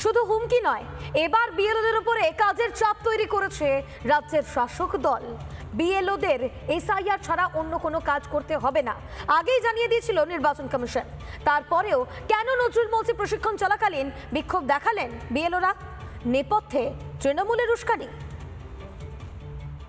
শুধু হুমকি নয়, এবার বিএলওদের উপরে কাজের চাপ তৈরি করেছে রাজ্যের শাসক দল। বিএলওদের এসআইআর ছাড়া অন্য কোনো কাজ করতে হবে না, আগেই জানিয়ে দিয়েছিল নির্বাচন কমিশন। তারপরেও কেন নজরুল মঞ্চে প্রশিক্ষণ চলাকালীন বিক্ষোভ দেখালেন বিএলওরা? নেপথ্যে তৃণমূলের উস্কানি।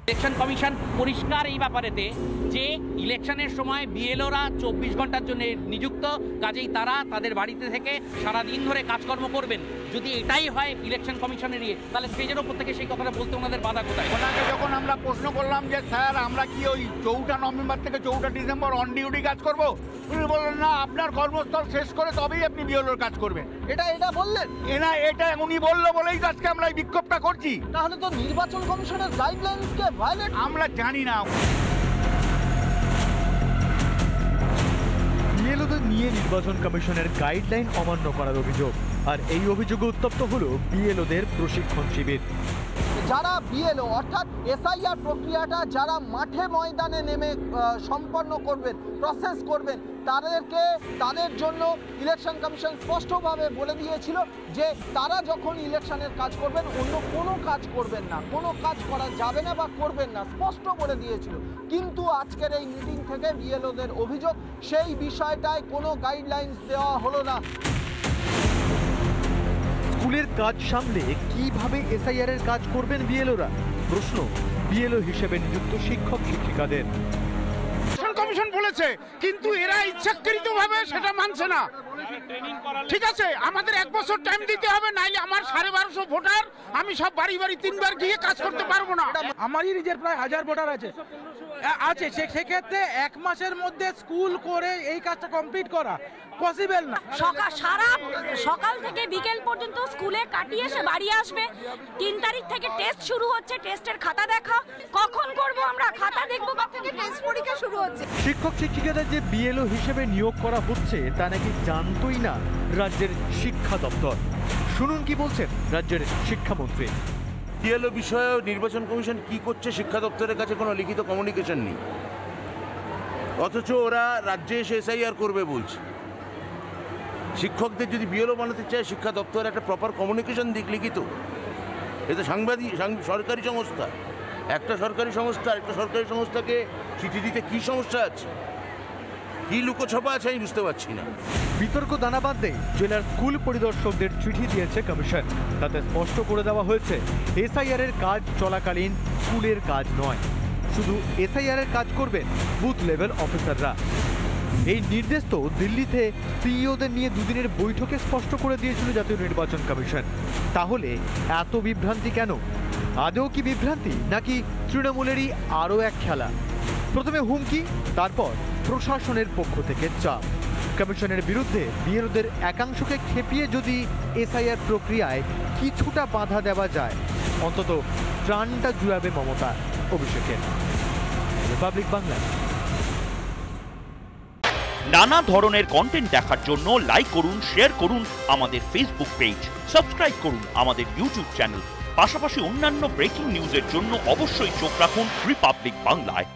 ইলেকশন কমিশন পরিষ্কার এই ব্যাপারেতে যে ইলেকশনের সময় বিএলওরা 24 ঘন্টার জন্য নিযুক্ত, কাজেই তারা তাদের বাড়িতে থেকে সারাদিন ধরে কাজকর্ম করবেন। যদি এটাই হয় ইলেকশন কমিশনের তাহলে স্টেজের ওপর থেকে সেই কথাটা বলতে ওনাদের বাধা কোথায়? ওনাকে যখন আমরা প্রশ্ন করলাম যে স্যার আমরা কি ওই 4 নভেম্বর থেকে 4 ডিসেম্বর অন ডিউটি কাজ করব, উনি বললেন না, আপনার কর্মস্থল শেষ করে তবেই আপনি বিএলওর কাজ করবেন। এটা বললেন এটা উনি বললো বলেই আজকে আমরা এই বিক্ষোভটা করছি। তাহলে তো নির্বাচন কমিশনের গাইডলাইনসকে ভায়োলেট আমরা জানি না। বিএলওদের নিয়ে নির্বাচন কমিশনের গাইডলাইন অমান্য করার অভিযোগ, আর এই অভিযোগে উত্তপ্ত হলো বিএলওদের প্রশিক্ষণ শিবির। যারা বিএলও অর্থাৎ এসআইআর প্রক্রিয়াটা যারা মাঠে ময়দানে নেমে সম্পন্ন করবেন, প্রসেস করবেন, তাদের জন্য ইলেকশন কমিশন স্পষ্টভাবে বলে দিয়েছিল যে তারা যখন ইলেকশনের কাজ করবেন অন্য কোনো কাজ করবেন না, কোনো কাজ করা যাবে না বা করবেন না, স্পষ্ট করে দিয়েছিল। কিন্তু আজকের এই মিটিং থেকে বিএলওদের অভিযোগ সেই বিষয়টায় কোনো গাইডলাইন্স দেওয়া হলো না। স্কুলের কাজ সামলে কিভাবে এসআইআর এর কাজ করবেন বিএলওরা? প্রশ্ন বিএলও হিসেবে নিযুক্ত শিক্ষক শিক্ষিকাদের। কমিশন বলেছে, কিন্তু এরা ইচ্ছাকৃতভাবে সেটা মানছে না। ঠিক আছে, আমাদের 1 বছর টাইম দিতে হবে, নাইলে আমার 1250 ভোটার আমি সব বাড়ি বাড়ি 3 বার গিয়ে কাজ করতে পারবো না। আমারই নিজের প্রায় 1000 ভোটার আছে সেক্ষেত্রে 1 মাসের মধ্যে স্কুল করে এই কাজটা কমপ্লিট করা পসিবল না। সারা সকাল থেকে বিকেল পর্যন্ত স্কুলে কাটিয়ে সে বাড়ি আসবে। 3 তারিখ থেকে টেস্ট শুরু হচ্ছে, টেস্টের খাতা দেখা কখন করব আমরা? খাতা দেখবো কখন থেকে? টেস্ট পরীক্ষা শুরু হচ্ছে। শিক্ষক শিক্ষিকাদের যে বিএলও হিসেবে নিয়োগ করা হচ্ছে তা নাকি জানতোই না রাজ্যের শিক্ষা দপ্তর। শুনুন কি বলছেন রাজ্যের শিক্ষামন্ত্রী। বিএলও বিষয়ে নির্বাচন কমিশন কি করছে শিক্ষা দপ্তরের কাছে কোনো লিখিত কমিউনিকেশন নেই, অথচ ওরা রাজ্যে এসে এসআইআর করবে বলছে। শিক্ষকদের যদি বিএলও বানাতে চায় শিক্ষা দপ্তর একটা প্রপার কমিউনিকেশন দিক লিখিত। এটা সরকারি সংস্থা, একটা সরকারি সংস্থাকে চিঠি দিতে কি সমস্যা আছে, কি লুকোছপা আছে আমি বুঝতে পারছি না। বিতর্ক দানা বাঁধতে জেলার স্কুল পরিদর্শকদের চিঠি দিয়েছে কমিশন। তাতে স্পষ্ট করে দেওয়া হয়েছে এসআইআর এর কাজ চলাকালীন স্কুলের কাজ নয়, শুধু এসআইআর এর কাজ করবেন বুথ লেভেল অফিসাররা। এই নির্দেশ তো দিল্লিতে সিইওদের নিয়ে দুদিনের বৈঠকে স্পষ্ট করে দিয়েছিল জাতীয় নির্বাচন কমিশন। তাহলে এত বিভ্রান্তি কেন? আদৌ কি বিভ্রান্তি নাকি তৃণমূলেরই আরও এক খেলা? প্রথমে হুমকি, তারপর প্রশাসনের পক্ষ থেকে চাপ। কমিশনের বিরুদ্ধে বিএলওদের একাংশকে খেপিয়ে যদি এসআইআর প্রক্রিয়ায় কিছুটা বাধা দেওয়া যায়, অন্তত প্রাণটা জুড়াবে মমতা অভিষেকের। রিপাবলিক বাংলা। নানা ধরনের কন্টেন্ট দেখার জন্য লাইক করুন, শেয়ার করুন আমাদের ফেসবুক পেজ, সাবস্ক্রাইব করুন আমাদের ইউটিউব চ্যানেল। পাশাপাশি অন্যান্য ব্রেকিং নিউজের জন্য অবশ্যই চোখ রাখুন রিপাবলিক বাংলায়।